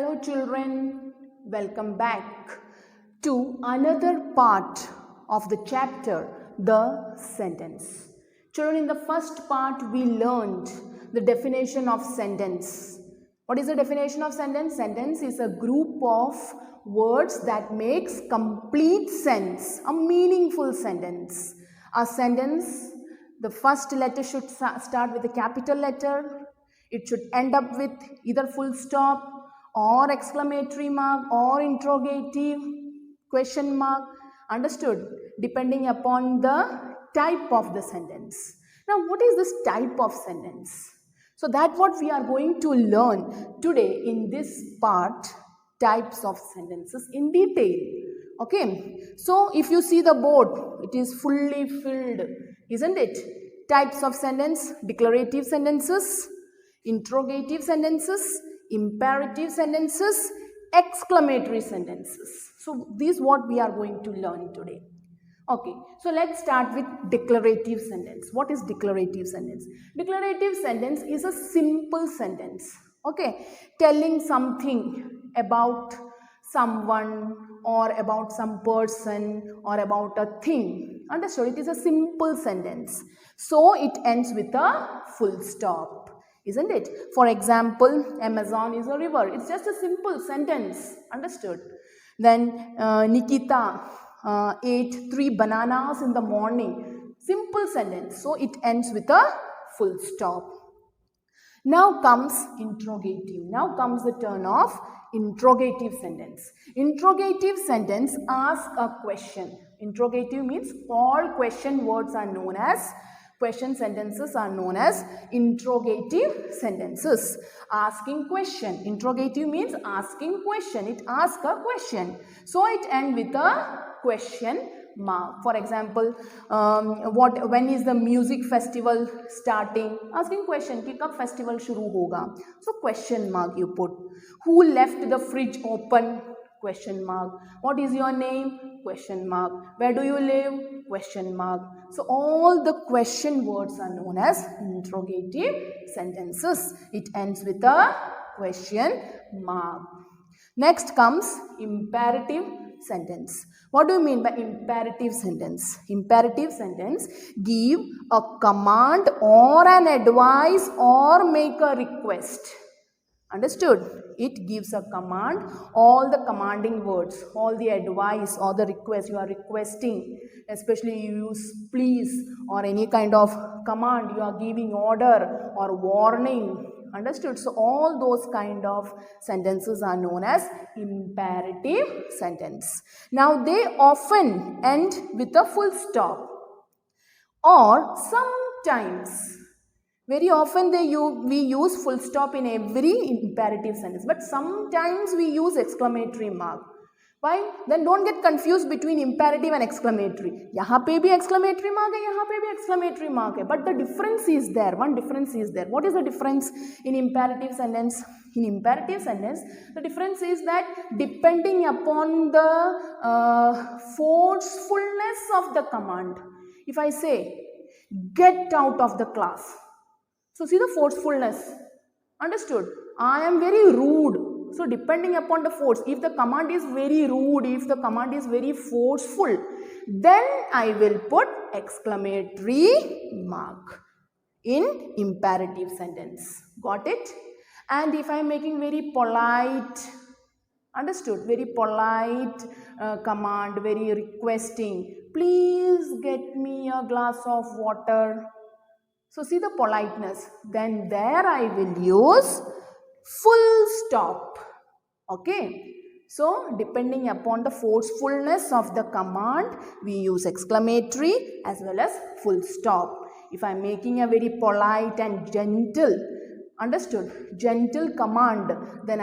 Hello children, welcome back to another part of the chapter, the sentence. Children, in the first part we learned the definition of sentence. What is the definition of sentence? Sentence is a group of words that makes complete sense, a meaningful sentence. A sentence, the first letter should start with a capital letter. It should end up with either full stop or exclamatory mark or interrogative question mark. Understood? Depending upon the type of the sentence. Now, what is this type of sentence? So that's what we are going to learn today in this part, types of sentences in detail. Okay, so if you see the board, it is fully filled, isn't it? Types of sentence: declarative sentences, interrogative sentences, imperative sentences, exclamatory sentences. So this is what we are going to learn today. Okay, so let's start with declarative sentence. What is declarative sentence? Declarative sentence is a simple sentence, okay, telling something about someone or about some person or about a thing. Understood? It is a simple sentence. So it ends with a full stop. Isn't it? For example, Amazon is a river. It's just a simple sentence. Understood? Then Nikita ate 3 bananas in the morning. Simple sentence. So it ends with a full stop. Now comes interrogative. Now comes the turn of interrogative sentence. Interrogative sentence asks a question. Interrogative means all question words are known as question sentences are known as interrogative sentences. Asking question. Interrogative means asking question. It asks a question. So it ends with a question mark. For example, when is the music festival starting? Asking question. कि कब festival शुरू होगा? So question mark you put. Who left the fridge open? Question mark. What is your name? Question mark. Where do you live? Question mark. So all the question words are known as interrogative sentences. It ends with a question mark. Next comes imperative sentence. What do you mean by imperative sentence? Imperative sentence give a command or an advice or make a request. Understood? It gives a command, all the commanding words, all the advice or the request you are requesting, especially you use please or any kind of command, you are giving order or warning. Understood? So all those kind of sentences are known as imperative sentence. Now they often end with a full stop or sometimes. Very often we use full stop in every imperative sentence, but sometimes we use exclamatory mark. Why? Then don't get confused between imperative and exclamatory. यहाँ पे भी exclamatory mark है, यहाँ पे भी exclamatory mark है. But the difference is there. One difference is there. What is the difference in imperative sentence? In imperative sentence, the difference is that depending upon the forcefulness of the command. If I say, get out of the class. So see the forcefulness. Understood? I am very rude. So depending upon the force, if the command is very rude, if the command is very forceful, then I will put exclamatory mark in imperative sentence. Got it? And if I am making very polite, understood, very polite command, very requesting, please get me a glass of water. So see the politeness. Then there I will use full stop. Okay. So depending upon the forcefulness of the command, we use exclamatory as well as full stop. If I am making a very polite and gentle, understood, gentle command, then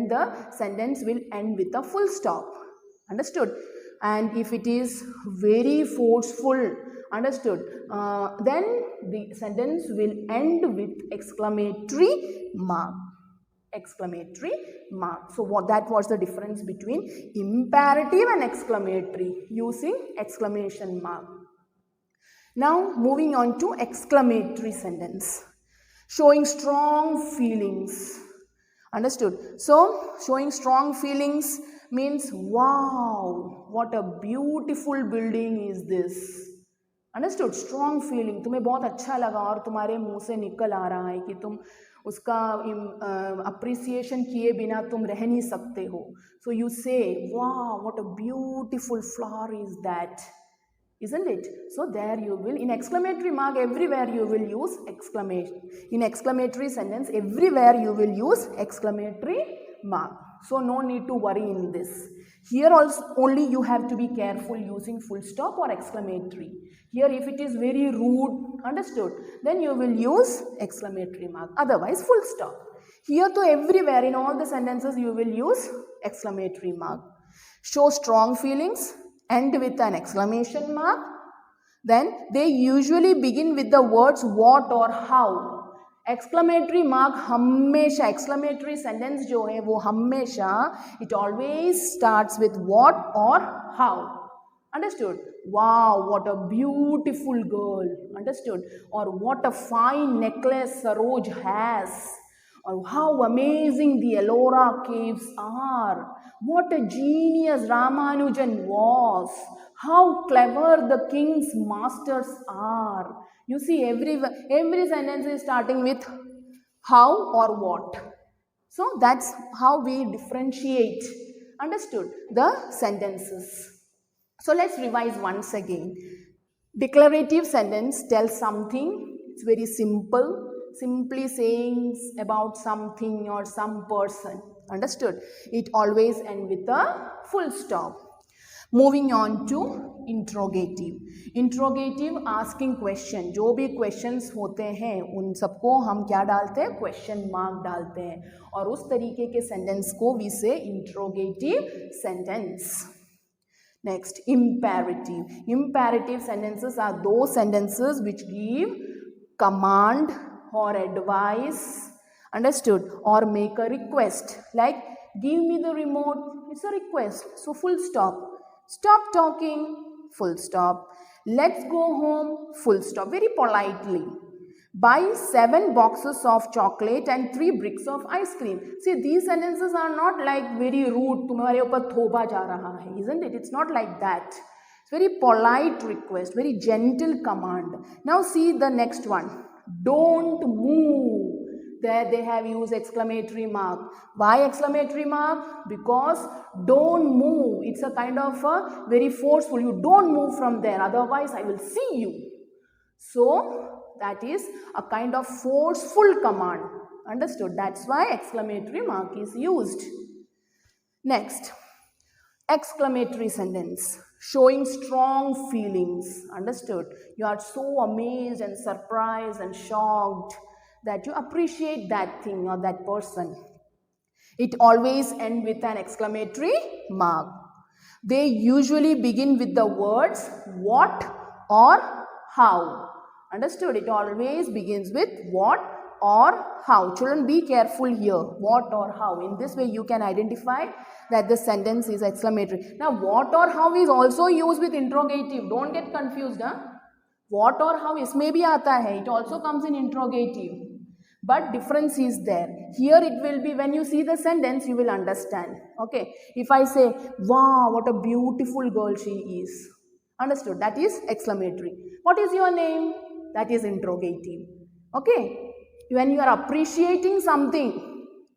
the sentence will end with a full stop. Understood? And if it is very forceful, understood, then the sentence will end with exclamatory mark. Exclamatory mark. So that was the difference between imperative and exclamatory, using exclamation mark. Now moving on to exclamatory sentence. Showing strong feelings. Understood? So showing strong feelings means wow, what a beautiful building is this. Understood strong feeling, तुम्हें बहुत अच्छा लगा और तुम्हारे मुंह से निकल आ रहा है कि तुम उसका अप्रिसिएशन किए बिना तुम रह नहीं सकते हो. सो यू से वाह what a beautiful flower is that, isn't it? So there you will, in exclamatory mark everywhere you will use exclamation, in exclamatory sentence everywhere you will use exclamatory mark. So no need to worry in this. Here also only you have to be careful using full stop or exclamatory. Here if it is very rude, understood, then you will use exclamatory mark, otherwise full stop. Here to everywhere in all the sentences you will use exclamatory mark. Show strong feelings, end with an exclamation mark. Then they usually begin with the words what or how. Exclamatory mark हमेशा, exclamatory sentence जो है वो हमेशा it always starts with what और how. Understood? Wow what a beautiful girl, understood, और what a fine necklace Saroj has, or how amazing the Ellora caves are, what a genius Ramanujan was, how clever the king's masters are. You see, every sentence is starting with how or what. So that's how we differentiate, understood, the sentences. So let's revise once again. Declarative sentence tells something, it's very simple, simply saying about something or some person, understood. It always ends with a full stop. Moving on to interrogative. Interrogative asking question, जो भी questions होते हैं उन सबको हम क्या डालते हैं, question mark डालते हैं, और उस तरीके के sentence को we say interrogative sentence. Next, imperative. Imperative sentences are those sentences which give command or advice, understood, or make a request, like give me the remote, it's a request, so full stop. Stop talking, full stop. Let's go home, full stop, very politely. Buy 7 boxes of chocolate and 3 bricks of ice cream. See, these sentences are not like very rude, तुम्हारे ऊपर थोपा जा रहा है, isn't it? It's not like that. It's very polite request, very gentle command. Now see the next one. Don't move. There they have used exclamatory mark. Why exclamatory mark? Because don't move, it's a kind of a very forceful, you don't move from there, otherwise I will see you. So that is a kind of forceful command, understood. That's why exclamatory mark is used. Next, exclamatory sentence showing strong feelings, understood. You are so amazed and surprised and shocked that you appreciate that thing or that person. It always ends with an exclamatory mark. They usually begin with the words what or how, understood. It always begins with what or how. Children, be careful here, what or how. In this way you can identify that the sentence is exclamatory. Now what or how is also used with interrogative, don't get confused, huh? What or how इसमें भी आता है, it also comes in interrogative, but difference is there. Here it will be, when you see the sentence you will understand. Okay, if I say wow what a beautiful girl she is, understood, that is exclamatory. What is your name? That is interrogative. Okay, when you are appreciating something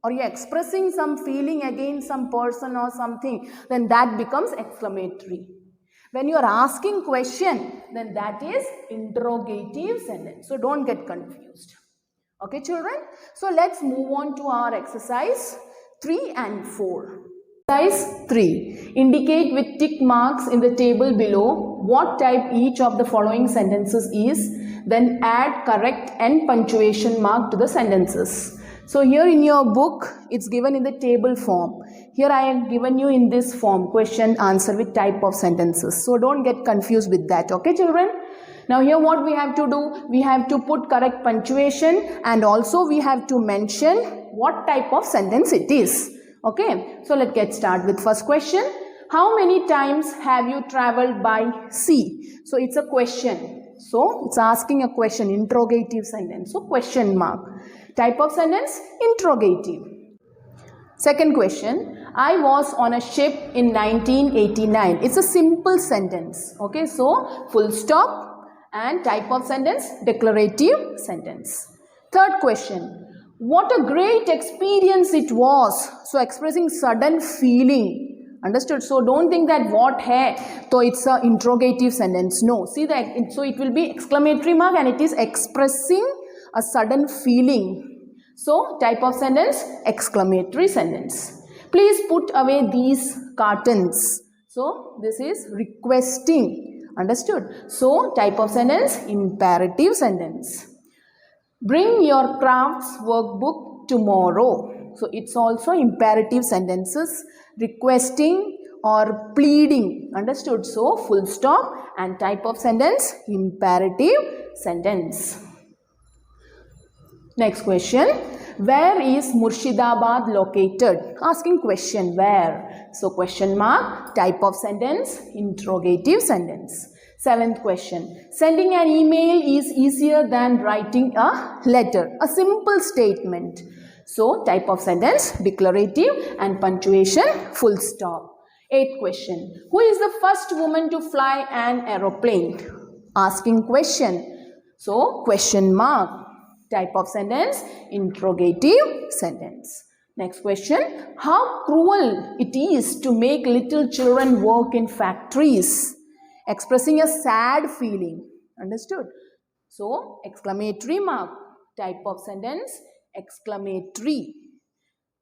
or you are expressing some feeling against some person or something, then that becomes exclamatory. When you are asking question, then that is interrogative sentence. So don't get confused. Okay children, so let's move on to our exercise 3 and 4. Exercise 3. Indicate with tick marks in the table below what type each of the following sentences is, then add correct and punctuation mark to the sentences. So here in your book it's given in the table form. Here I have given you in this form, question answer with type of sentences. So don't get confused with that. Okay children. Now here what we have to do, we have to put correct punctuation and also we have to mention what type of sentence it is. Okay, so let's get started with first question. How many times have you traveled by sea? So it's a question, so it's asking a question, interrogative sentence, so question mark. Type of sentence, interrogative. Second question, I was on a ship in 1989. It's a simple sentence. Okay, so full stop and type of sentence, declarative sentence. Third question, what a great experience it was. So expressing sudden feeling. Understood? So don't think that what hai, so it's a interrogative sentence. No, see that, so it will be exclamatory mark and it is expressing a sudden feeling. So type of sentence, exclamatory sentence. Please put away these cartons. So this is requesting. Understood? So type of sentence, imperative sentence. Bring your crafts workbook tomorrow. So it's also imperative sentences, requesting or pleading. Understood? So full stop and type of sentence, imperative sentence. Next question, where is Murshidabad located? Asking question, where? So question mark, type of sentence, interrogative sentence. Seventh question, sending an email is easier than writing a letter. A simple statement. So type of sentence, declarative, and punctuation, full stop. Eighth question, who is the first woman to fly an aeroplane? Asking question. So question mark. Type of sentence, interrogative sentence. Next question, how cruel it is to make little children work in factories. Expressing a sad feeling. Understood? So, exclamatory mark. Type of sentence, exclamatory.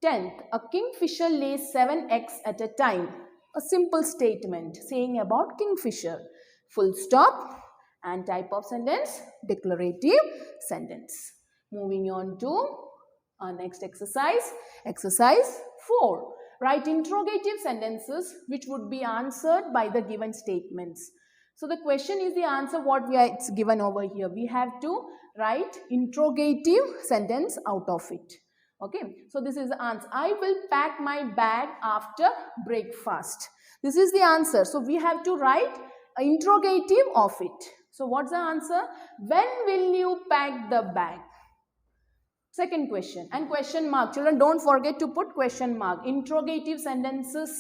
10th, a kingfisher lays 7 eggs at a time. A simple statement saying about kingfisher. Full stop and type of sentence, declarative sentence. Moving on to our next exercise. Exercise 4. Write interrogative sentences which would be answered by the given statements. So the question is the answer what it's given over here. We have to write interrogative sentence out of it. Okay. So this is the answer. I will pack my bag after breakfast. This is the answer. So we have to write an interrogative of it. So what's the answer? When will you pack the bag? Second question, and question mark. Children, don't forget to put question mark. Interrogative sentences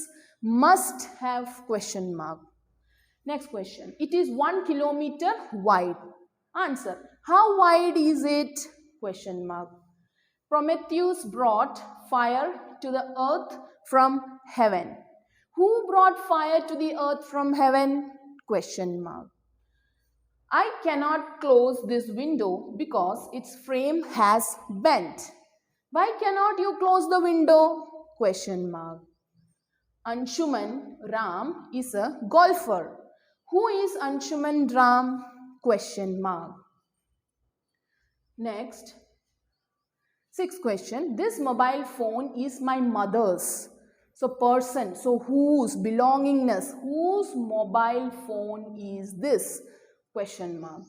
must have question mark. Next question. It is 1 kilometer wide. Answer. How wide is it? Question mark. Prometheus brought fire to the earth from heaven. Who brought fire to the earth from heaven? Question mark. I cannot close this window because its frame has bent. Why cannot you close the window? Question mark. Anshuman Ram is a golfer. Who is Anshuman Ram? Question mark. Next. Sixth question. This mobile phone is my mother's. So person. So whose? Belongingness. Whose mobile phone is this? Question mark.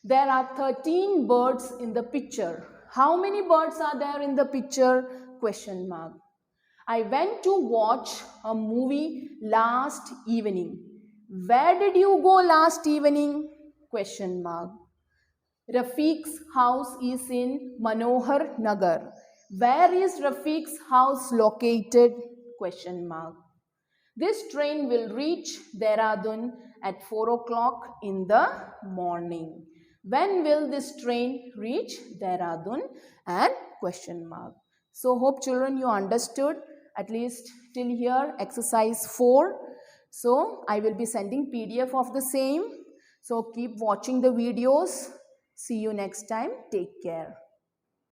There are 13 birds in the picture. How many birds are there in the picture? Question mark. I went to watch a movie last evening. Where did you go last evening? Question mark. Rafiq's house is in Manohar Nagar. Where is Rafiq's house located? Question mark. This train will reach Dehradun at 4 o'clock in the morning. When will this train reach Dehradun? And question mark. So hope children you understood at least till here exercise 4. So I will be sending PDF of the same. So keep watching the videos. See you next time. Take care.